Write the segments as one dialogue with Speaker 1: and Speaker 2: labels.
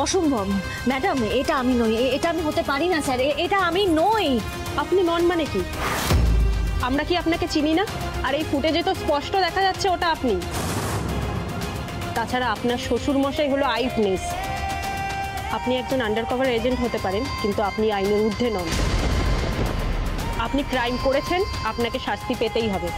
Speaker 1: অসম্ভব ম্যাডাম, এটা আমি নই, এটা আমি হতে পারি না স্যার, এটা আমি নই।
Speaker 2: আপনি নন মানে কি? আমরা কি আপনাকে চিনি না? আর এই ফুটেজে তো স্পষ্ট দেখা যাচ্ছে ওটা আপনি। তাছাড়া আপনার শ্বশুর মশাই হলো আই উইটনেস। আপনি একজন আন্ডারকভার এজেন্ট হতে পারেন, কিন্তু আপনি আইনের ঊর্ধ্বে নন। আপনি ক্রাইম করেছেন, আপনাকে শাস্তি পেতেই হবে,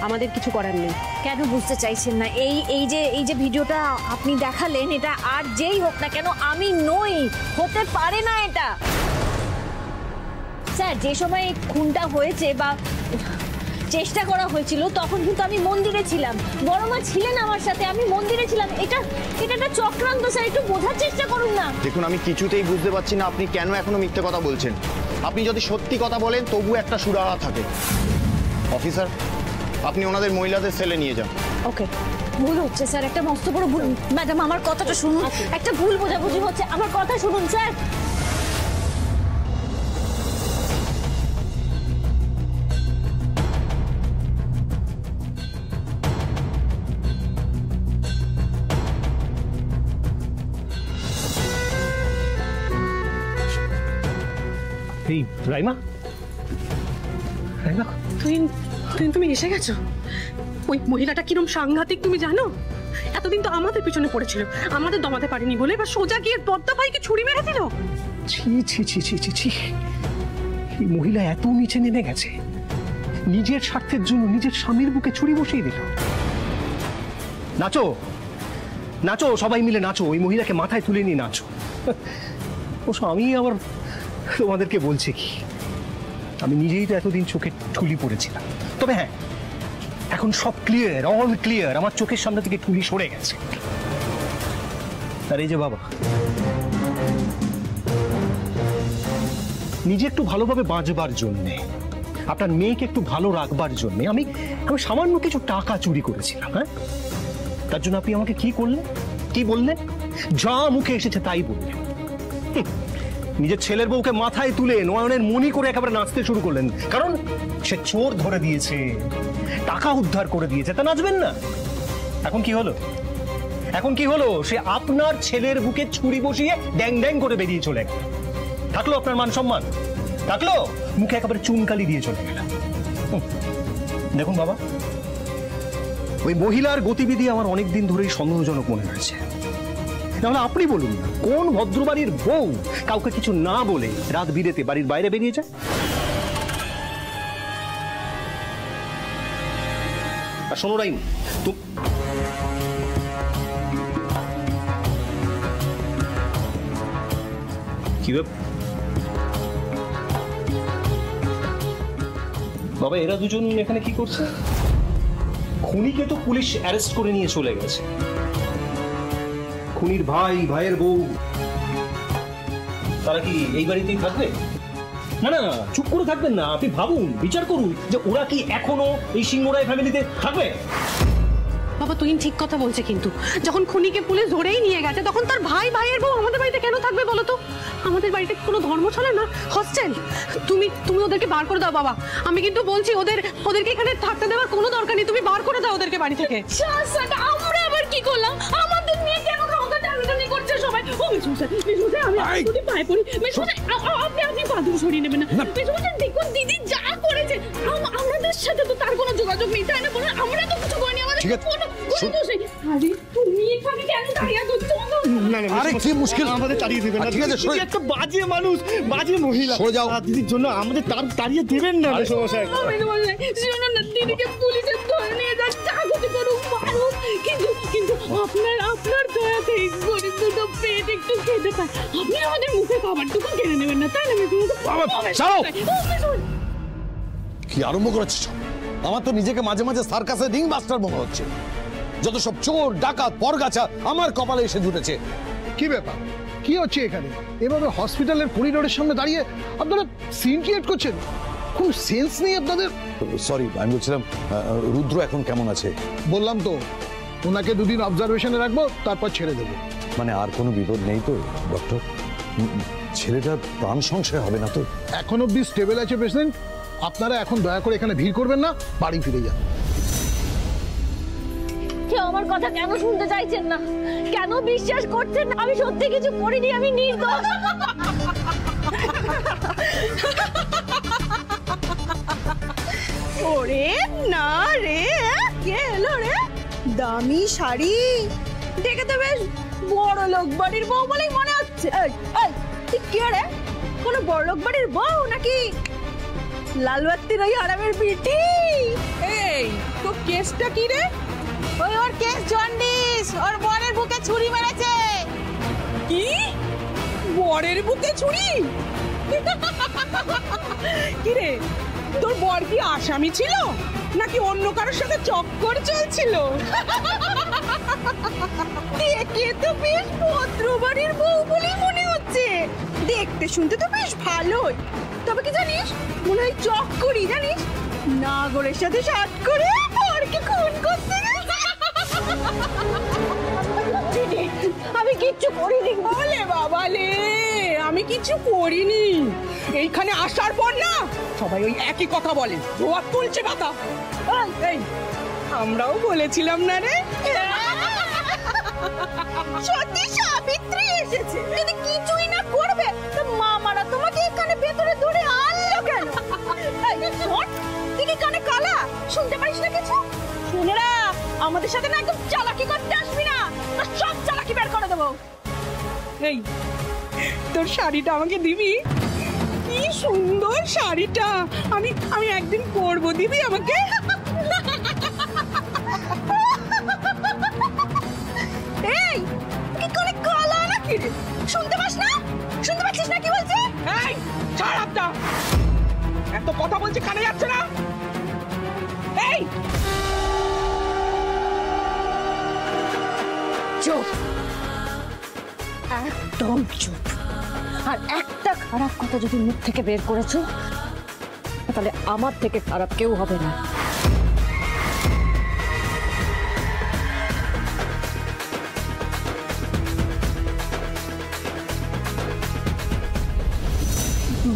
Speaker 2: আমাদের কিছু করার নেই।
Speaker 1: কেন বুঝতে চাইছেন না? এই যে ভিডিওটা আপনি দেখালেন, এটা আর যেই হোক না কেন আমি নই, হতে পারে না এটা। স্যার যে সময় খুনটা হয়েছে বা চেষ্টা করা হয়েছিল তখন কিন্তু আমি মন্দিরে ছিলাম, বড় মা ছিলেন আমার সাথে, আমি মন্দিরে ছিলাম। এটা একটা চক্রান্ত স্যার, একটু বোঝার চেষ্টা করুন না।
Speaker 3: দেখুন, আমি কিছুতেই বুঝতে পারছি না আপনি কেন এখনো মিথ্যে কথা বলছেন। আপনি যদি সত্যি কথা বলেন তবু একটা সুরাহা থাকে। অফিসার, আপনি ওনাদের মহিলাদের সেলে নিয়ে যান।
Speaker 1: ওকে। ভুল হচ্ছে স্যার, একটা মস্ত বড় ভুল। ম্যাডাম আমার কথাটা শুনুন, একটা ভুল বোঝাবুঝি হচ্ছে, আমার কথা শুনুন স্যার।
Speaker 4: রাইমা, রাইমা
Speaker 2: তুমি এসে গেছো? ওই মহিলাটা কিরম সাংঘাতিক তুমি জানো? এতদিন তো আমাদের পিছনে পড়েছিল, আমাদের দমাতে পারেনি বলে এবার সোজা গিয়ে পদ্মা ভাইকে ছুরি মেরে দিল।
Speaker 4: ছি ছি ছি ছি ছি ছি, এই মহিলা এত নিচে নেমে গেছে, নিজের স্বার্থের জন্য নিজের স্বামীর বুকে ছুরি বসিয়ে দিল। নাচো নাচো, সবাই মিলে নাচো, ওই মহিলাকে মাথায় তুলে নিয়ে নাচো। ও আমি আবার তোমাদেরকে বলছে কি, আমি নিজেই তো এতদিন চোখে ঠুলি পড়েছিলাম। তবে হ্যাঁ, এখন সব ক্লিয়ার, অল ক্লিয়ার, আমার চোখের সামনে থেকে ঠুলি সরে গেছে। আর এই যে বাবা, নিজে একটু ভালোভাবে বাঁচবার জন্যে, আপনার মেয়েকে একটু ভালো রাখবার জন্যে আমি সামান্য কিছু টাকা চুরি করেছিলাম। হ্যাঁ, তার জন্য আপনি আমাকে কি করলেন, কি বললেন? যা মুখে এসেছে তাই বললেন। নিজের ছেলের বউকে মাথায় তুলে নয়নের মনি করে একেবারে নাচতে শুরু করলেন, কারণ সে চোর ধরে দিয়েছে, টাকা উদ্ধার করে দিয়েছে, তা নাচবেন না? এখন কি হলো? এখন কি হলো? সে আপনার ছেলের বুকে ছুরি বসিয়ে ড্যাং ড্যাং করে বেরিয়ে চলে গেল। থাকলো আপনার মান সম্মান? থাকলো? মুখে একেবারে চুনকালি দিয়ে চলে গেল। দেখুন বাবা, ওই মহিলার গতিবিধি আমার অনেকদিন ধরেই সন্দেহজনক মনে হয়েছে। তাহলে আপনি বলুন, কোন ভদ্রবাড়ির বউ কাউকে কিছু না বলে রাত বিরেতে বাড়ির বাইরে বেরিয়ে যায়? আর শোনো রাইম, কি বাবা, এরা দুজন এখানে কি করছে? খুনিকে তো পুলিশ অ্যারেস্ট করে নিয়ে চলে গেছে। খুনির ভাই, ভাইয়ের বউ, তারা কি এই বাড়িতেই থাকবে? না না, চুপ করে থাকবেন না, আপনি ভাবুন, বিচার করুন যে ওরা কি এখনো এই সিংহরায় ফ্যামিলিতে থাকবে।
Speaker 2: বাবা তুই ঠিক কথা বলছে, কিন্তু যখন খুনিকে পুলিশ ধরেই নিয়ে গেছে তখন তার ভাই, ভাইয়ের বউ আমাদের বাড়িতে কেন থাকবে বলো তো? আমাদের বাড়িতে কোনো ধর্মশালা না, হস্টেল। তুমি ওদেরকে বার করে দাও বাবা, আমি কিন্তু বলছি ওদেরকে এখানে থাকতে দেওয়ার কোনো দরকার নেই, তুমি বার করে দাও ওদেরকে বাড়ি থেকে। আমরা আবার কি করলাম? আমাদের নিয়ে কেন টানাটানি করছে সবাই? ও মিশুসা, আমি যদি পায়ে পড়ি, মিশুসা আপনি পাদুর সরিয়ে নেবেন না। মিশুসা দেখুন দিদি যা করেছে, আমাদের সাথে তো তার কোনো যোগাযোগ নেই, তাই না? বলুন আমরা তো কিছু করিনি, আমাদের কোনো দোষ নেই। আরে তুমি এখানে কেন দাঁড়িয়ে আছো?
Speaker 5: না না, আরে কি মুশকিল, আমাদের তাড়িয়ে দিবেন না, ঠিক আছে? একটা বাজে মানুষ, বাজে মহিলা, সরে যাও। দিদির জন্য আমাদের তাড়িয়ে দিবেন না। সমস্যা
Speaker 2: শুনো না, দিদিকে পুলিশে ধরে নিয়ে যান, যা কিছু করুক মারুক, কিন্তু আপনার দয়াতে গরিব দুটো পেট একটু খেতে পায়, আপনি আমাদের মুখে খাবারটুকু কেড়ে নেবেন না, তাই না?
Speaker 5: কি আরম্ভ করেছিস? আমার তো নিজেকে মাঝে মাঝে সার্কাসের রিং মাস্টার মনে হচ্ছে। যত সব চোর, ডাকাত, পরগাছা আমার কপালে এসে জুটেছে।
Speaker 6: কি ব্যাপার, কি হচ্ছে এখানে? এভাবে হসপিটালের করিডোরের সামনে দাঁড়িয়ে আপনারা সিন ক্রিয়েট করছেন? কোন সেন্স নেই আপনাদের।
Speaker 5: সরি, আমি বলছিলাম রুদ্র এখন কেমন আছে?
Speaker 6: বললাম তো, ওনাকে দুদিন অবজারভেশনে রাখবো, তারপর ছেড়ে দেবো।
Speaker 5: মানে আর কোনো বিপদ নেই তো ডক্টর? ছেলেটার প্রাণ সংশয় হবে না তো?
Speaker 6: এখন অব্দি স্টেবল আছে পেশেন্ট। আপনারা এখন দয়া করে এখানে ভিড় করবেন না, বাড়ি ফিরে যান।
Speaker 1: কেউ আমার কথা কেন শুনতে চাইছেন না? কেন বিশ্বাস করছেন না? আমি সত্যি কিছু করিনি, আমি নির্দোষ।
Speaker 7: ওরে না রে, কে এলো রে? দামি শাড়ি দেখে তো বেশ বড় লোক বাড়ির বউ বলেই মনে হচ্ছে। এই এই তুই কে রে? কোনো বড় লোক বাড়ির বউ নাকি লালবাত্তির ওই আরামের বিটি? এই তো কেসটা কি রে? ওই ওর কেস জন্ডিস, ওর বরের বুকে ছুরি মেরেছে। কি? বরের বুকে ছুরি? কি রে, তোর বর কি আসামি ছিল নাকি অন্য কারোর সাথে চক্কর চলছিল? দেখে তো বেশ ভদ্র বাড়ির বউ বলেই মনে হচ্ছে, দেখতে শুনতে তো বেশ ভালোই। তবে কি জানিস, মনে হয় চক্করই, জানিস, নাগরের সাথে সাথ করে বরকে খুন করতে গেছে।
Speaker 1: আমি কিচ্ছু করিনি।
Speaker 7: বলে বাবালে, আমি কিছু করিনি। এইখানে আসার পর না সবাই ওই একই কথা বলে, রোয়াত তুলছে কথা। এই আমরাও বলেছিলাম না রে? সত্যি সাবিত্রী এসেছে, যদি কিছুই না করবে তো মামারা তোমাকে এখানে ভেতরে ধরে আনলো কেন? তুই কি কানে কালা, শুনতে পারিস না কিছু? শুনে না, আমাদের সাথে না একদম চালাকি করতে আসবি না, সব চালাকি বের করে দেবো। এই তোর শাড়িটা আমাকে দিবি? কি সুন্দর শাড়িটা, আমি একদিন পরবো, দিবি আমাকে? এই কি করে কালা নাকি রে? শুনতে পাস না? শুনতে পাচ্ছিস না কি বলছে? এই ছাড় আপটা, এত কথা বলছে কানে যাচ্ছে না? এই
Speaker 1: চুপ, একদম চুপ। আর একটা খারাপ কথা যদি মুখ থেকে বের করেছো, তাহলে আমার থেকে খারাপ কেউ হবে না।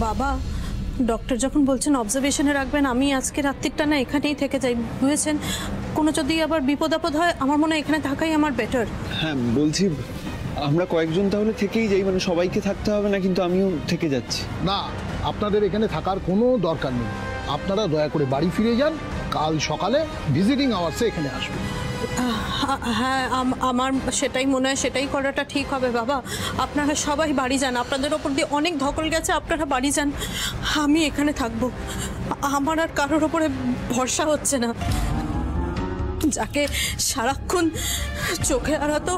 Speaker 2: বাবা, ডক্টর যখন বলছেন অবজারভেশনে রাখবেন, আমি আজকে রাত্রিটা না এখানেই থেকে যাই, বুঝেছেন? কোনো যদি আবার বিপদ আপদ হয়, আমার মনে হয় এখানে থাকাই আমার বেটার।
Speaker 8: হ্যাঁ বলছি, আমরা কয়েকজন তাহলে থেকেই যাই, মানে সবাইকে থাকতে হবে না, কিন্তু আমিও থেকে যাচ্ছি।
Speaker 6: না, আপনাদের এখানে থাকার কোনো দরকার নেই। আপনারা দয়া করে বাড়ি ফিরে যান, কাল সকালে ভিজিটিং আওয়ার্সে এখানে আসবেন।
Speaker 2: হ্যাঁ, আমার সেটাই মনে হয়, সেটাই করাটা ঠিক হবে বাবা। আপনারা সবাই বাড়ি যান, আপনাদের ওপর দিয়ে অনেক ধকল গেছে, আপনারা বাড়ি যান, আমি এখানে থাকবো। আমার আর কারোর ওপরে ভরসা হচ্ছে না। যাকে সারাক্ষণ চোখে আড়াতো